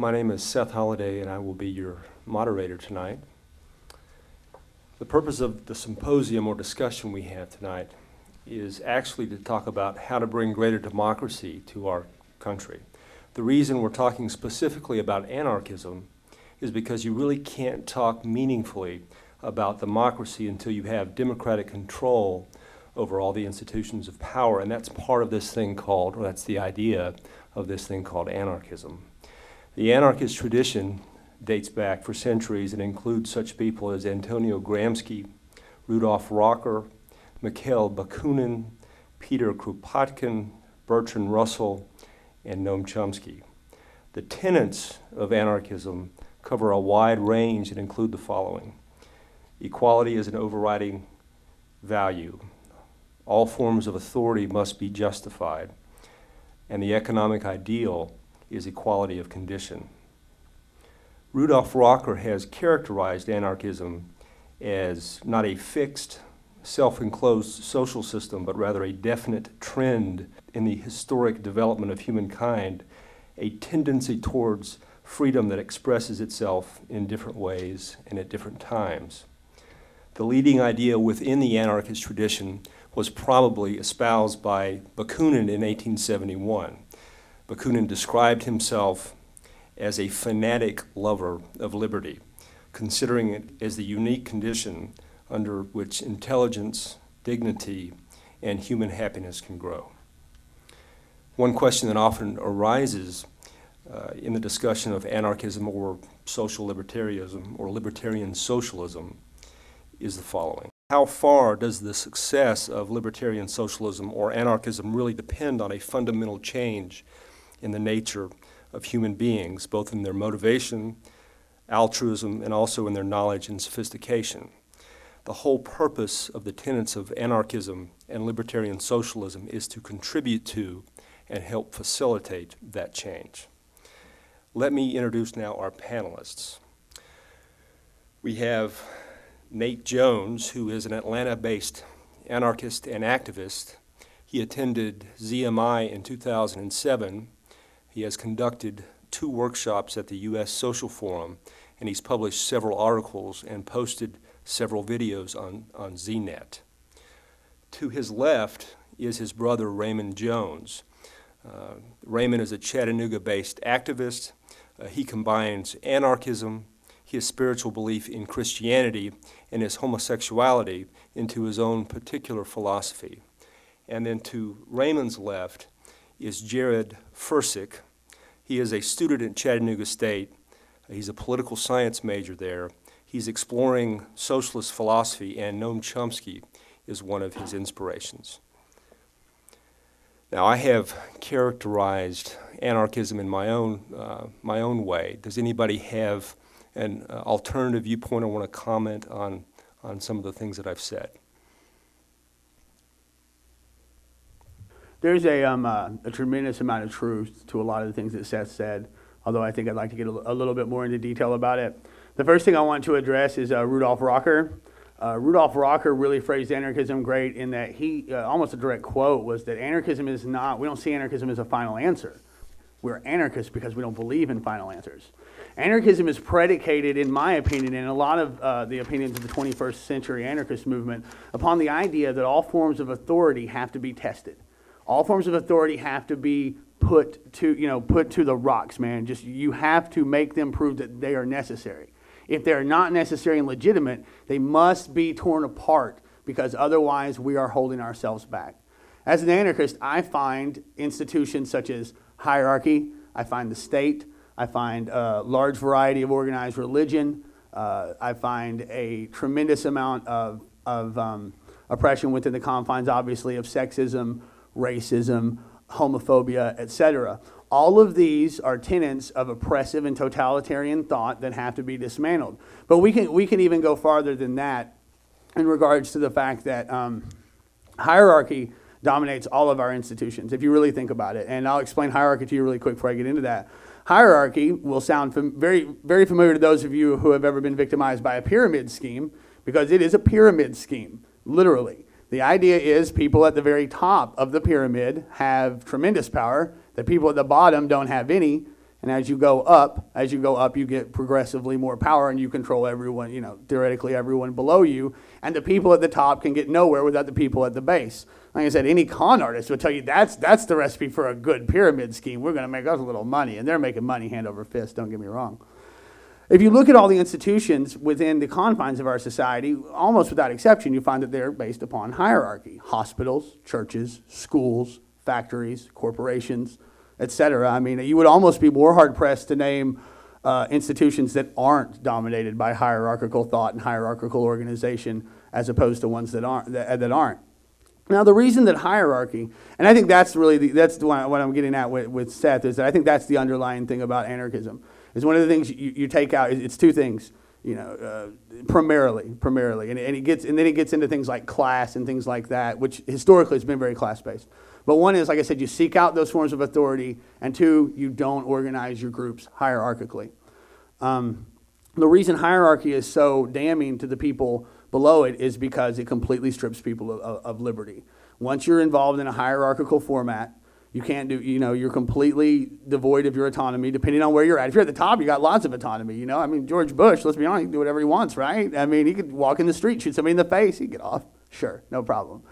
My name is Seth Holliday, and I will be your moderator tonight. The purpose of the symposium or discussion we have tonight is actually to talk about how to bring greater democracy to our country. The reason we're talking specifically about anarchism is because you really can't talk meaningfully about democracy until you have democratic control over all the institutions of power, and that's part of this thing called, or that's the idea of this thing called anarchism. The anarchist tradition dates back for centuries and includes such people as Antonio Gramsci, Rudolf Rocker, Mikhail Bakunin, Peter Kropotkin, Bertrand Russell, and Noam Chomsky. The tenets of anarchism cover a wide range and include the following. Equality is an overriding value. All forms of authority must be justified, and the economic ideal is equality of condition. Rudolf Rocker has characterized anarchism as not a fixed, self-enclosed social system, but rather a definite trend in the historic development of humankind, a tendency towards freedom that expresses itself in different ways and at different times. The leading idea within the anarchist tradition was probably espoused by Bakunin in 1871. Bakunin described himself as a fanatic lover of liberty, considering it as the unique condition under which intelligence, dignity, and human happiness can grow. One question that often arises in the discussion of anarchism or social libertarianism or libertarian socialism is the following. How far does the success of libertarian socialism or anarchism really depend on a fundamental change in the nature of human beings, both in their motivation, altruism, and also in their knowledge and sophistication? The whole purpose of the tenets of anarchism and libertarian socialism is to contribute to and help facilitate that change. Let me introduce now our panelists. We have Nate Jones, who is an Atlanta-based anarchist and activist. He attended ZMI in 2007. He has conducted 2 workshops at the U.S. Social Forum, and he's published several articles and posted several videos on ZNet. To his left is his brother Raymond Jones. Raymond is a Chattanooga-based activist. He combines anarchism, his spiritual belief in Christianity, and his homosexuality into his own particular philosophy. And then to Raymond's left is Jared Fursick. He is a student at Chattanooga State. He's a political science major there. He's exploring socialist philosophy, and Noam Chomsky is one of his inspirations. Now, I have characterized anarchism in my own way. Does anybody have an alternative viewpoint or want to comment on some of the things that I've said? There's a tremendous amount of truth to a lot of the things that Seth said, although I think I'd like to get a little bit more into detail about it. The first thing I want to address is Rudolf Rocker. Rudolf Rocker really phrased anarchism great in that he, almost a direct quote, was that anarchism is not, we don't see anarchism as a final answer. We're anarchists because we don't believe in final answers. Anarchism is predicated, in my opinion, and a lot of the opinions of the 21st century anarchist movement, upon the idea that all forms of authority have to be tested. All forms of authority have to be put to the rocks, man. Just, you have to make them prove that they are necessary. If they're not necessary and legitimate, they must be torn apart, because otherwise we are holding ourselves back. As an anarchist, I find institutions such as hierarchy, I find the state, I find a large variety of organized religion, I find a tremendous amount of oppression within the confines, obviously, of sexism, racism, homophobia, etc. All of these are tenets of oppressive and totalitarian thought that have to be dismantled. But we can even go farther than that in regards to the fact that hierarchy dominates all of our institutions, if you really think about it. And I'll explain hierarchy to you really quick before I get into that. Hierarchy will sound very, very familiar to those of you who have ever been victimized by a pyramid scheme, because it is a pyramid scheme, literally. The idea is people at the very top of the pyramid have tremendous power, the people at the bottom don't have any, And as you go up, you get progressively more power, and you control everyone, theoretically everyone below you. And the people at the top can get nowhere without the people at the base. Like I said, any con artist would tell you that's the recipe for a good pyramid scheme. We're going to make us a little money. And they're making money hand over fist, don't get me wrong. If you look at all the institutions within the confines of our society, almost without exception, you find that they're based upon hierarchy. Hospitals, churches, schools, factories, corporations, etc. I mean, you would almost be more hard-pressed to name institutions that aren't dominated by hierarchical thought and hierarchical organization as opposed to ones that aren't. Now, the reason that hierarchy, and I think that's really what I'm getting at with Seth, is that I think that's the underlying thing about anarchism. Is one of the things you take out, it's two things, primarily, and then it gets into things like class and things like that, which historically has been very class-based. But one is, like I said, you seek out those forms of authority, and two, you don't organize your groups hierarchically. The reason hierarchy is so damning to the people below it is because it completely strips people of liberty. Once you're involved in a hierarchical format, you can't do, you're completely devoid of your autonomy, depending on where you're at. If you're at the top, you got lots of autonomy, I mean, George Bush, let's be honest, he can do whatever he wants, right? I mean, he could walk in the street, shoot somebody in the face, he'd get off. Sure, no problem.